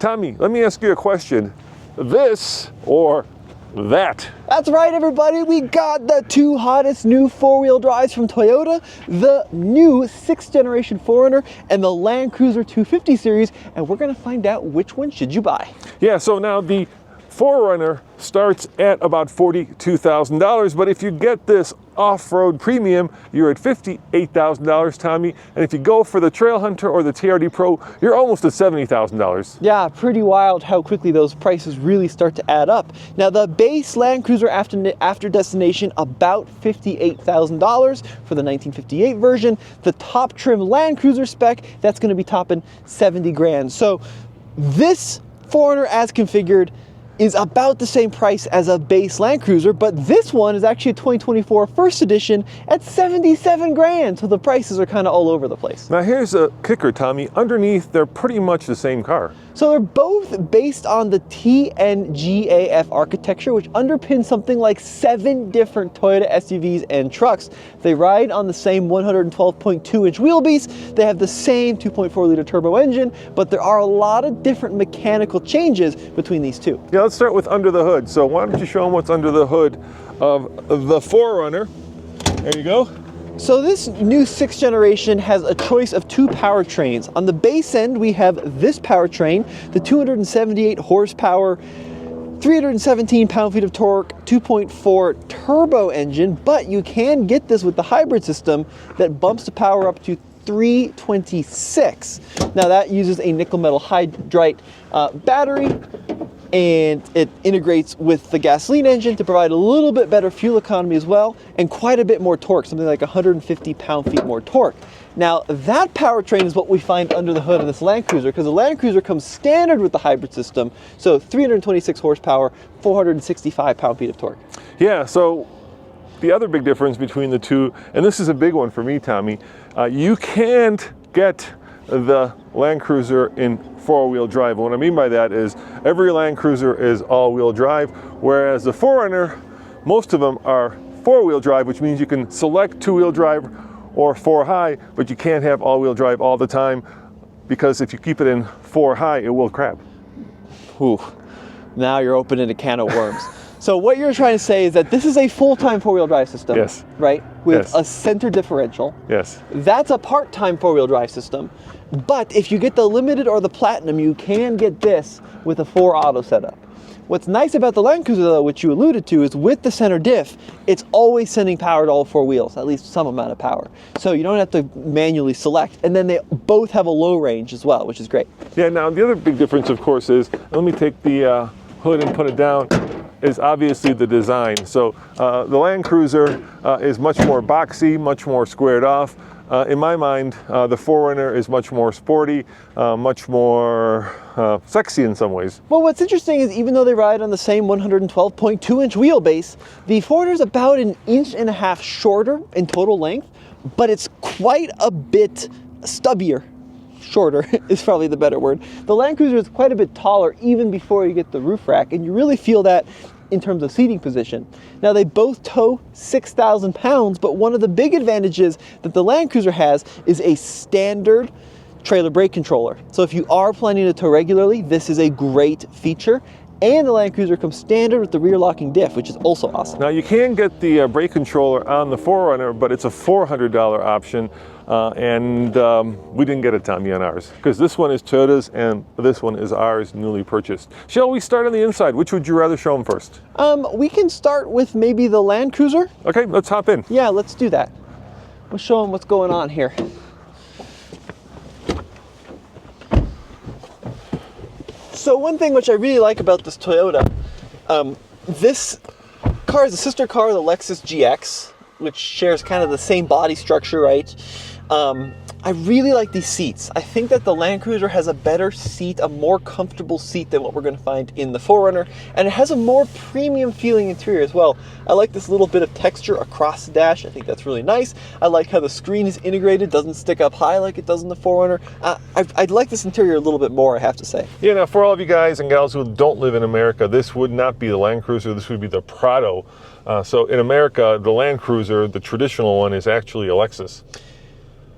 Tommy, let me ask you a question. This or that? That's right, everybody. We got the two hottest new four-wheel drives from Toyota, the new 6th generation 4Runner and the Land Cruiser 250 series, and we're going to find out which one should you buy. Yeah, so now the 4Runner starts at about $42,000, but if you get this off-road premium, you're at $58,000, Tommy, and if you go for the Trail Hunter or the TRD Pro, you're almost at $70,000. Yeah, pretty wild how quickly those prices really start to add up. Now, the base Land Cruiser after destination, about $58,000 for the 1958 version. The top trim Land Cruiser spec, that's going to be topping 70 grand. So this 4Runner as configured is about the same price as a base Land Cruiser, but this one is actually a 2024 first edition at 77 grand, so the prices are kind of all over the place. Now here's a kicker, Tommy. Underneath, they're pretty much the same car. So they're both based on the TNGAF architecture, which underpins something like 7 different Toyota SUVs and trucks. They ride on the same 112.2-inch wheelbase. They have the same 2.4-liter turbo engine, but there are a lot of different mechanical changes between these two. Yeah, let's start with under the hood. So why don't you show them what's under the hood of the 4Runner. There you go. So this new 6th generation has a choice of 2 powertrains. On the base end, we have this powertrain, the 278 horsepower, 317 pound-feet of torque, 2.4 turbo engine, but you can get this with the hybrid system that bumps the power up to 326. Now that uses a nickel metal hydride battery, and it integrates with the gasoline engine to provide a little bit better fuel economy as well, and quite a bit more torque, something like 150 pound-feet more torque. Now, that powertrain is what we find under the hood of this Land Cruiser, because the Land Cruiser comes standard with the hybrid system, so 326 horsepower, 465 pound-feet of torque. Yeah, so the other big difference between the two, and this is a big one for me, Tommy, you can't get the Land Cruiser in 4-wheel drive. What I mean by that is every Land Cruiser is all-wheel drive, whereas the 4Runner, most of them are 4-wheel drive, which means you can select 2-wheel drive or 4-high, but you can't have all-wheel drive all the time, because if you keep it in 4-high, it will crap. Ooh, now you're opening a can of worms. So what you're trying to say is that this is a full-time 4-wheel drive system, yes, right? With yes, a center differential. Yes. That's a part-time 4-wheel drive system. But if you get the Limited or the Platinum, you can get this with a 4-auto setup. What's nice about the Land Cruiser, though, which you alluded to, is with the center diff, it's always sending power to all 4 wheels, at least some amount of power. So you don't have to manually select. And then they both have a low range as well, which is great. Yeah, now the other big difference, of course, is, let me take the hood and put it down, is obviously the design. So the Land Cruiser is much more boxy, much more squared off. In my mind, the 4Runner is much more sporty, much more sexy in some ways. Well, what's interesting is even though they ride on the same 112.2-inch wheelbase, the 4Runner is about 1.5 inches shorter in total length, but it's quite a bit stubbier. Shorter is probably the better word. The Land Cruiser is quite a bit taller even before you get the roof rack, and you really feel that in terms of seating position. Now, they both tow 6,000 pounds, but one of the big advantages that the Land Cruiser has is a standard trailer brake controller. So if you are planning to tow regularly, this is a great feature. And the Land Cruiser comes standard with the rear locking diff, which is also awesome. Now, you can get the brake controller on the 4Runner, but it's a $400 option. We didn't get it, Tommy, on ours, because this one is Toyota's and this one is ours, newly purchased. Shall we start on the inside? Which would you rather show them first? We can start with maybe the Land Cruiser. Okay, let's hop in. Yeah, let's do that. We'll show them what's going on here. So one thing which I really like about this Toyota, this car is a sister car, the Lexus GX, which shares kind of the same body structure, right? I really like these seats. I think that the Land Cruiser has a better seat, a more comfortable seat than what we're going to find in the 4Runner, and it has a more premium feeling interior as well. I like this little bit of texture across the dash. I think that's really nice. I like how the screen is integrated, doesn't stick up high like it does in the 4Runner. I'd like this interior a little bit more, I have to say. Yeah, now for all of you guys and gals who don't live in America, this would not be the Land Cruiser, this would be the Prado. So in America, the Land Cruiser, the traditional one, is actually a Lexus.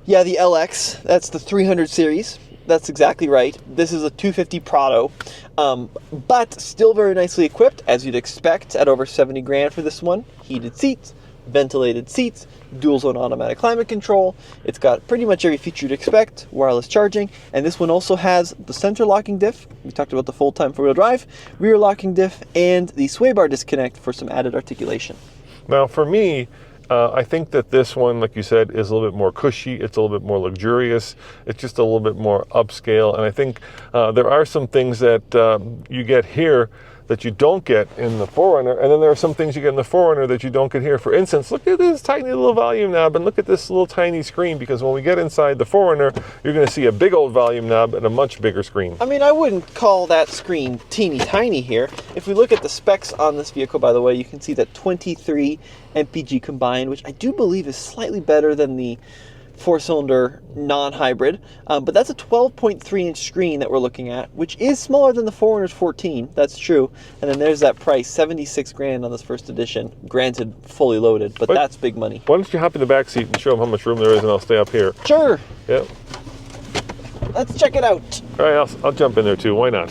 Yeah, the LX, that's the 300 series. That's exactly right. This is a 250 Prado, but still very nicely equipped, as you'd expect, at over 70 grand for this one. Heated seats, ventilated seats, dual zone automatic climate control. It's got pretty much every feature you'd expect, wireless charging, and this one also has the center locking diff. We talked about the full-time four-wheel drive, rear locking diff, and the sway bar disconnect for some added articulation. Now, for me, I think that this one, like you said, is a little bit more cushy. It's a little bit more luxurious. It's just a little bit more upscale. And I think there are some things that you get here that you don't get in the 4Runner, and then there are some things you get in the 4Runner that you don't get here. For instance, look at this tiny little volume knob, and look at this little tiny screen, because when we get inside the 4Runner, you're going to see a big old volume knob and a much bigger screen. I mean, I wouldn't call that screen teeny tiny here. If we look at the specs on this vehicle, by the way, you can see that 23 MPG combined, which I do believe is slightly better than the four-cylinder non-hybrid, but that's a 12.3-inch screen that we're looking at, which is smaller than the 4Runner's 14. That's true. And then there's that price, 76 grand on this first edition. Granted, fully loaded, but that's big money. Why don't you hop in the back seat and show them how much room there is, and I'll stay up here. Sure. Yep. Let's check it out. All right, I'll jump in there too. Why not?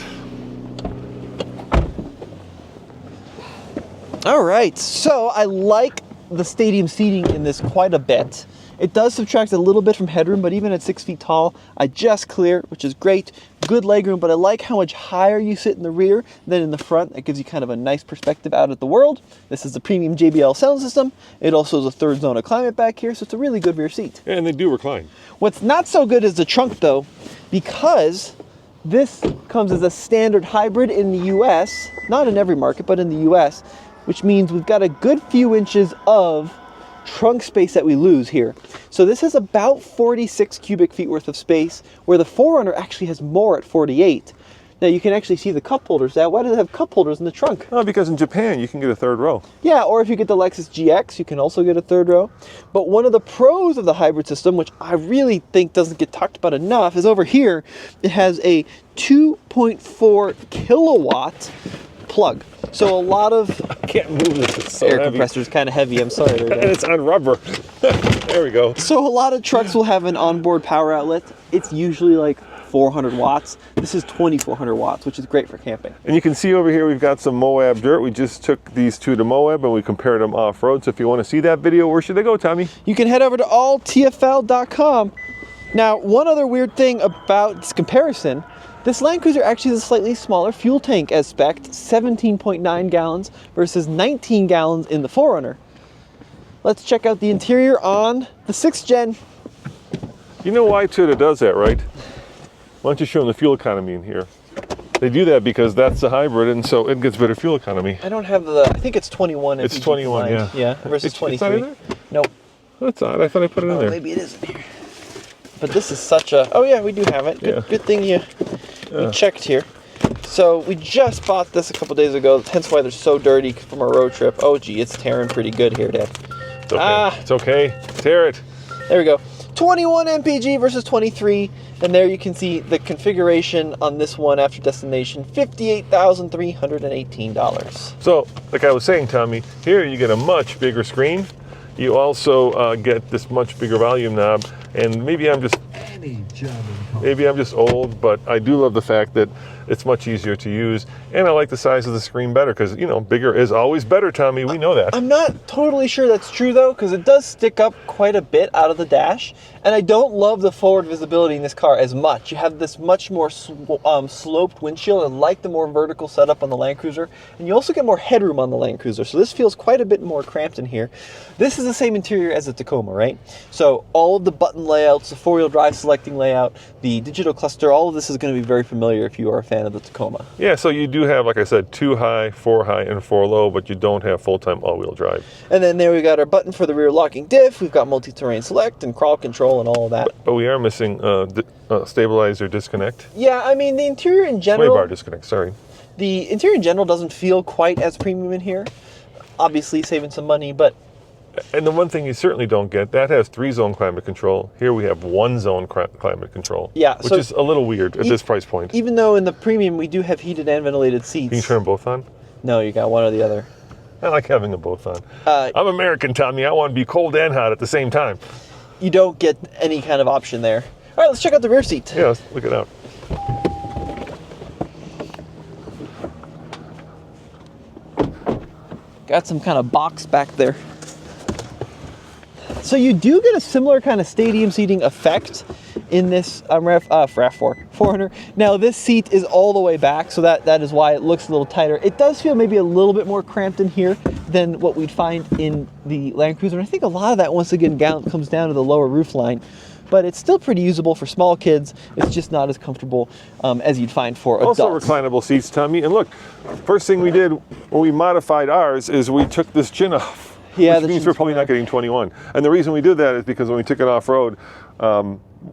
All right, so I like the stadium seating in this quite a bit. It does subtract a little bit from headroom, but even at 6 feet tall, I just clear, which is great. Good legroom, but I like how much higher you sit in the rear than in the front. That gives you kind of a nice perspective out at the world. This is the premium JBL sound system. It also has a third zone of climate back here, so it's a really good rear seat. Yeah, and they do recline. What's not so good is the trunk, though, because this comes as a standard hybrid in the US, not in every market, but in the US, which means we've got a good few inches of trunk space that we lose here. So this is about 46 cubic feet worth of space, where the 4Runner actually has more at 48. Now you can actually see the cup holders. Now, why does it have cup holders in the trunk? Oh, because in Japan you can get a third row. Yeah, or if you get the Lexus GX, you can also get a third row. But one of the pros of the hybrid system, which I really think doesn't get talked about enough, is over here. It has a 2.4 kilowatt plug. So a lot of I can't move this. It's so air heavy. compressor is kind of heavy. I'm sorry. And it's on rubber. There we go. So a lot of trucks will have an onboard power outlet. It's usually like 400 watts. This is 2400 watts, which is great for camping. And you can see over here we've got some Moab dirt. We just took these two to Moab and we compared them off-road. So if you want to see that video, where should they go, Tommy? You can head over to alltfl.com. Now, one other weird thing about this comparison, this Land Cruiser actually has a slightly smaller fuel tank as spec'd, 17.9 gallons versus 19 gallons in the 4Runner. Let's check out the interior on the 6th gen. You know why Toyota does that, right? Why don't you show them the fuel economy in here? They do that because that's the hybrid, and so it gets better fuel economy. I don't have the, I think it's 21. It's 21, combined. yeah. Versus 23. It's not in there? Nope. That's odd. I thought I put it in there. Maybe it is in here. But this is such a, oh yeah, we do have it. Good thing you checked here. So we just bought this a couple days ago, hence why they're so dirty from our road trip. Oh gee, it's tearing pretty good here, Dad. It's okay. It's okay. Tear it. There we go. 21 MPG versus 23. And there you can see the configuration on this one after destination, $58,318. So, like I was saying, Tommy, here you get a much bigger screen. You also get this much bigger volume knob. And maybe I'm just old, but I do love the fact that it's much easier to use, and I like the size of the screen better because, you know, bigger is always better, Tommy. We know that. I'm not totally sure that's true, though, because it does stick up quite a bit out of the dash, and I don't love the forward visibility in this car as much. You have this much more sloped windshield, and like the more vertical setup on the Land Cruiser, and you also get more headroom on the Land Cruiser, so this feels quite a bit more cramped in here. This is the same interior as the Tacoma, right? So all of the button layouts, the four-wheel drive selecting layout, the digital cluster, all of this is going to be very familiar if you are a fan of the Tacoma. Yeah, so you do have, like I said, 2 high, 4 high, and 4 low, but you don't have full-time all-wheel drive. And then there we got our button for the rear locking diff. We've got multi-terrain select and crawl control and all of that. But we are missing stabilizer disconnect. Yeah, I mean, the interior in general... Sway bar disconnect, sorry. The interior in general doesn't feel quite as premium in here. Obviously saving some money, but... And the one thing you certainly don't get, that has 3-zone climate control. Here we have 1-zone climate control. Yeah, which is a little weird at this price point. Even though in the premium we do have heated and ventilated seats. Can you turn them both on? No, you got one or the other. I like having them both on. I'm American, Tommy. I want to be cold and hot at the same time. You don't get any kind of option there. All right, let's check out the rear seat. Yeah, let's look it out. Got some kind of box back there. So you do get a similar kind of stadium seating effect in this RAV4 4Runner. Now this seat is all the way back, so that is why it looks a little tighter. It does feel maybe a little bit more cramped in here than what we'd find in the Land Cruiser. And I think a lot of that, once again, comes down to the lower roof line. But it's still pretty usable for small kids. It's just not as comfortable as you'd find for adults. Also reclinable seats, Tommy. And look, first thing we did when we modified ours is we took this chin off. Yeah, which means we're probably not getting 21. And the reason we did that is because when we took it off-road,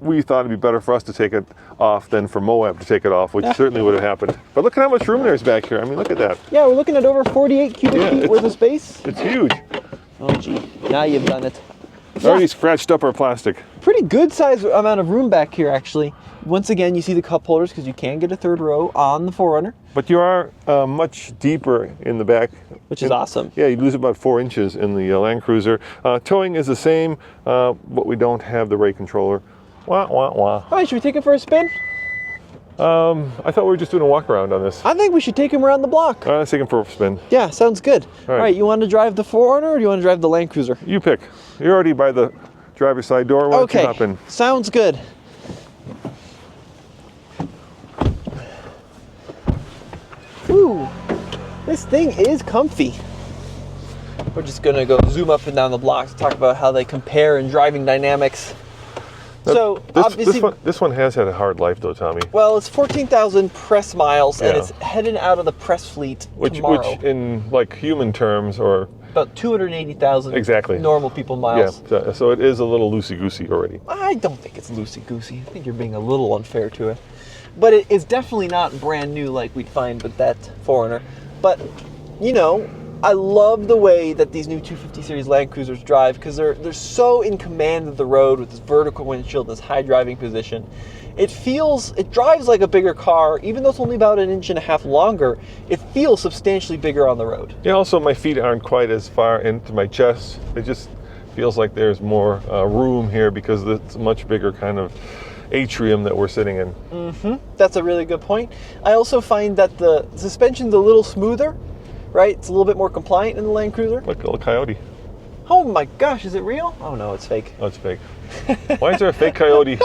we thought it'd be better for us to take it off than for Moab to take it off, which certainly would have happened. But look at how much room there's back here. I mean, look at that. Yeah, we're looking at over 48 cubic feet worth of space. It's huge. Oh, gee. Now you've done it. Already scratched up our plastic. Pretty good size amount of room back here, actually. Once again, you see the cup holders because you can get a third row on the 4Runner. But you are much deeper in the back. Which is awesome. Yeah, you lose about 4 inches in the Land Cruiser. Towing is the same, but we don't have the rate controller. Wah, wah, wah. All right, should we take it for a spin? I thought we were just doing a walk around on this. I think we should take him around the block. Let's take him for a spin. Yeah, sounds good. All All right, you want to drive the 4Runner or do you want to drive the Land Cruiser? You pick. You're already by the driver's side door. Why don't you hop in? Sounds good. Ooh, this thing is comfy. We're just gonna go zoom up and down the block to talk about how they compare in driving dynamics. So obviously, this one has had a hard life though, Tommy. Well, it's 14,000 press miles, and it's heading out of the press fleet tomorrow. Which in like human terms, or about 280,000 exactly normal people miles. Yeah, so it is a little loosey-goosey already. I don't think it's loosey-goosey. I think you're being a little unfair to it. But it is definitely not brand new like we'd find with that 4Runner. But, you know, I love the way that these new 250 series Land Cruisers drive because they're so in command of the road with this vertical windshield, this high driving position. It drives like a bigger car, even though it's only about 1.5 inches longer. It feels substantially bigger on the road. Yeah, also my feet aren't quite as far into my chest. It just feels like there's more room here because it's a much bigger kind of atrium that we're sitting in. Mm-hmm. That's a really good point. I also find that the suspension's a little smoother, right? It's a little bit more compliant in the Land Cruiser. Look, a little coyote. Oh my gosh, is it real? Oh no, it's fake. Oh, it's fake. Why is there a fake coyote?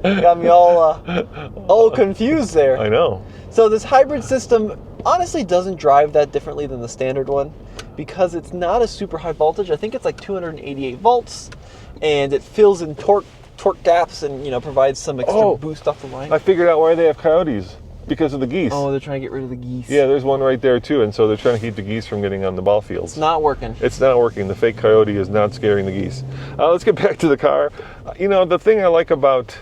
Got me all confused there. I know. So this hybrid system honestly doesn't drive that differently than the standard one because it's not a super high voltage. I think it's like 288 volts, and it fills in torque gaps and, you know, provides some extra boost off the line. I figured out why they have coyotes. Because of the geese. Oh, they're trying to get rid of the geese. Yeah, there's one right there too, and so they're trying to keep the geese from getting on the ball fields. It's not working. It's not working. The fake coyote is not scaring the geese. Let's get back to the car. You know, the thing I like about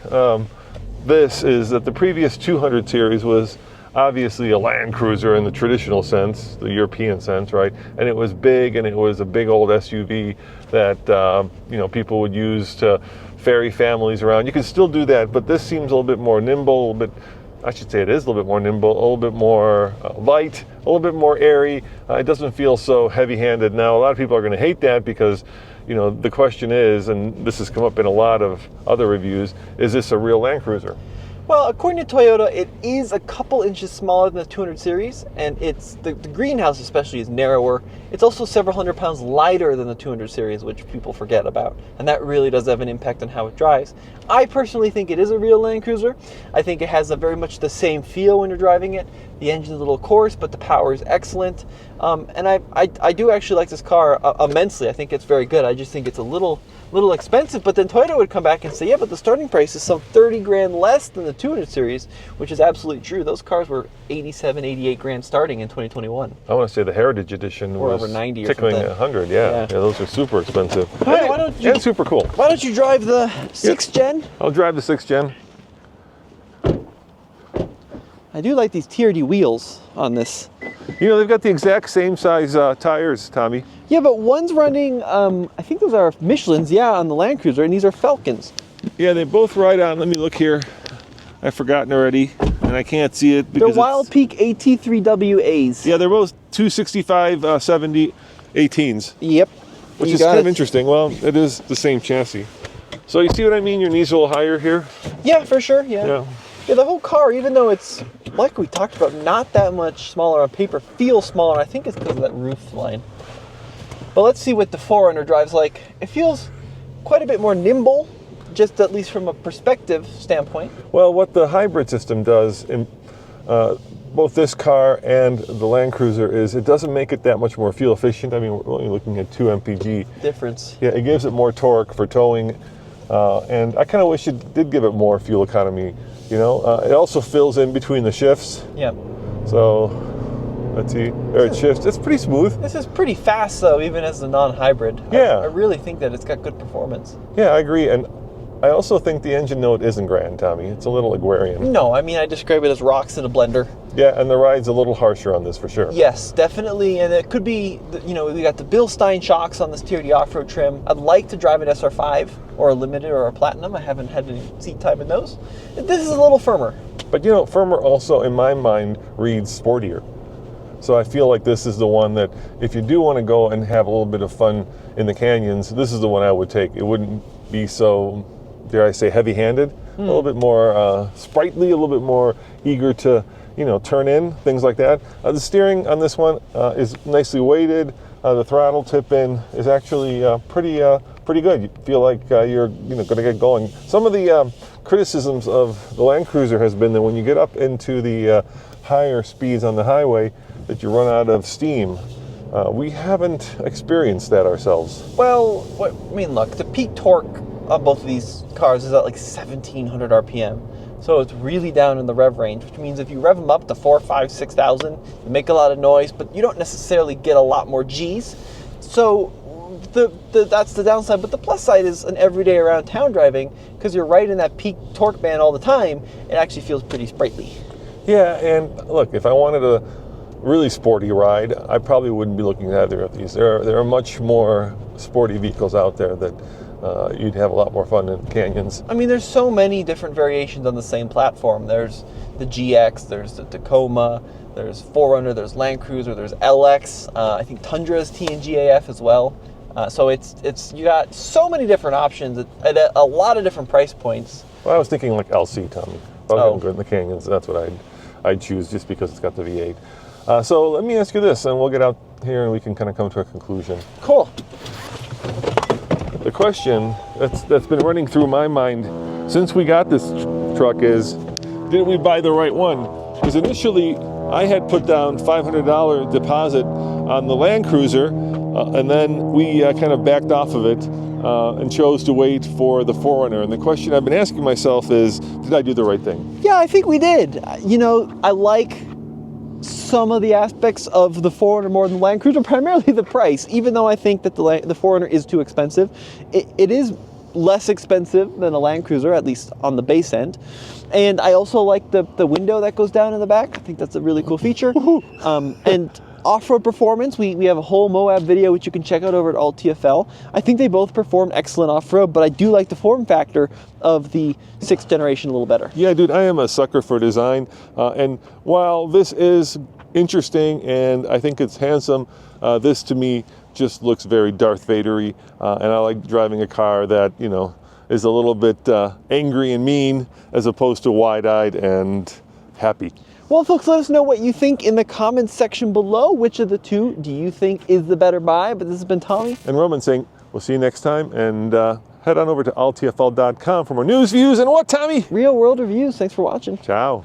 this is that the previous 200 series was obviously a Land Cruiser in the traditional sense, the European sense, right? And it was big, and it was a big old SUV that you know, people would use to ferry families around. You can still do that, but this seems a little bit more nimble, a little bit. I should say it is a little bit more nimble, a little bit more light, a little bit more airy. It doesn't feel so heavy-handed. Now, a lot of people are going to hate that because, you know, the question is, and this has come up in a lot of other reviews, is this a real Land Cruiser? Well, according to Toyota, it is a couple inches smaller than the 200 series, and it's the greenhouse especially is narrower. It's also several hundred pounds lighter than the 200 series, which people forget about, and that really does have an impact on how it drives. I personally think it is a real Land Cruiser. I think it has very much the same feel when you're driving it. The engine's a little coarse, but the power is excellent. And I do actually like this car immensely. I think it's very good. I just think it's a little expensive, but then Toyota would come back and say, yeah, but the starting price is some 30 grand less than the 200 series, which is absolutely true. Those cars were 87, 88 grand starting in 2021. I want to say the Heritage Edition or was over 90 or tickling something. 100, yeah. Those are super expensive. All right, why don't you, and super cool. Why don't you drive the 6th gen? I'll drive the 6th gen. I do like these TRD wheels on this. You know, they've got the exact same size tires, Tommy. Yeah, but one's running, I think those are Michelins, on the Land Cruiser, and these are Falcons. Yeah, they both ride on. Let me look here. I've forgotten already, and I can't see it because they're Wild Peak AT3WAs. Yeah, they're both 265 70 18s. Yep. Which is kind of interesting. Well, it is the same chassis. So you see what I mean? Your knees are a little higher here. Yeah, for sure. Yeah. Yeah, the whole car, even though it's, like we talked about, not that much smaller on paper, feels smaller. I think it's because of that roof line. But let's see what the 4Runner drives like. It feels quite a bit more nimble, just at least from a perspective standpoint. Well, what the hybrid system does in both this car and the Land Cruiser is it doesn't make it that much more fuel efficient. I mean, we're only looking at 2 mpg. Difference. Yeah, it gives it more torque for towing. And I kind of wish it did give it more fuel economy. You know, it also fills in between the shifts. Yeah. So, let's see. There it shifts. It's pretty smooth. This is pretty fast, though, even as a non-hybrid. Yeah. I really think that it's got good performance. Yeah, I agree. And I also think the engine note isn't grand, Tommy. It's a little agrarian. No, I mean, I describe it as rocks in a blender. Yeah, and the ride's a little harsher on this for sure. Yes, definitely. And it could be, you know, we got the Bilstein shocks on this TRD off-road trim. I'd like to drive an SR5 or a Limited or a Platinum. I haven't had any seat time in those. This is a little firmer. But, you know, firmer also, in my mind, reads sportier. So I feel like this is the one that if you do want to go and have a little bit of fun in the canyons, this is the one I would take. It wouldn't be so, dare I say, heavy-handed. A little bit more sprightly, a little bit more eager to, you know, turn in, things like that. The steering on this one is nicely weighted. The throttle tip-in is actually pretty good. You feel like you're going to get going. Some of the criticisms of the Land Cruiser has been that when you get up into the higher speeds on the highway, that you run out of steam. We haven't experienced that ourselves. Well, I mean, look, the peak torque on both of these cars is at like 1,700 RPM. So it's really down in the rev range, which means if you rev them up to 4,000, 5,000, 6,000, you make a lot of noise, but you don't necessarily get a lot more G's. So that's the downside. But the plus side is an everyday around town driving, because you're right in that peak torque band all the time. It actually feels pretty sprightly. Yeah, and look, if I wanted a really sporty ride, I probably wouldn't be looking at either of these. There are much more sporty vehicles out there that you'd have a lot more fun in canyons. I mean, there's so many different variations on the same platform. There's the GX, there's the Tacoma, there's 4Runner, there's Land Cruiser, there's LX. I think Tundra is TNGAF as well. So it's you got so many different options at a lot of different price points. Well, I was thinking like LC, Tommy. If I was good in the canyons, that's what I'd choose, just because it's got the V8. So let me ask you this, and we'll get out here and we can kind of come to a conclusion. Cool. The question that's been running through my mind since we got this truck is, did we buy the right one? Because initially I had put down $500 deposit on the Land Cruiser, and then we kind of backed off of it and chose to wait for the 4Runner. And the question I've been asking myself is, did I do the right thing? Yeah, I think we did. You know, I like some of the aspects of the 4Runner more than the Land Cruiser, primarily the price. Even though I think that the 4Runner is too expensive, it is less expensive than a Land Cruiser, at least on the base end. And I also like the window that goes down in the back. I think that's a really cool feature. And off-road performance, we have a whole Moab video which you can check out over at All TFL. I think they both perform excellent off-road, but I do like the form factor of the 6th generation a little better. Yeah, dude, I am a sucker for design. And while this is interesting and I think it's handsome, this to me just looks very Darth Vader-y. And I like driving a car that, you know, is a little bit angry and mean as opposed to wide-eyed and happy. Well, folks, let us know what you think in the comments section below. Which of the two do you think is the better buy? But this has been Tommy. And Roman saying, we'll see you next time. And head on over to alltfl.com for more news, views, and what, Tommy? Real world reviews. Thanks for watching. Ciao.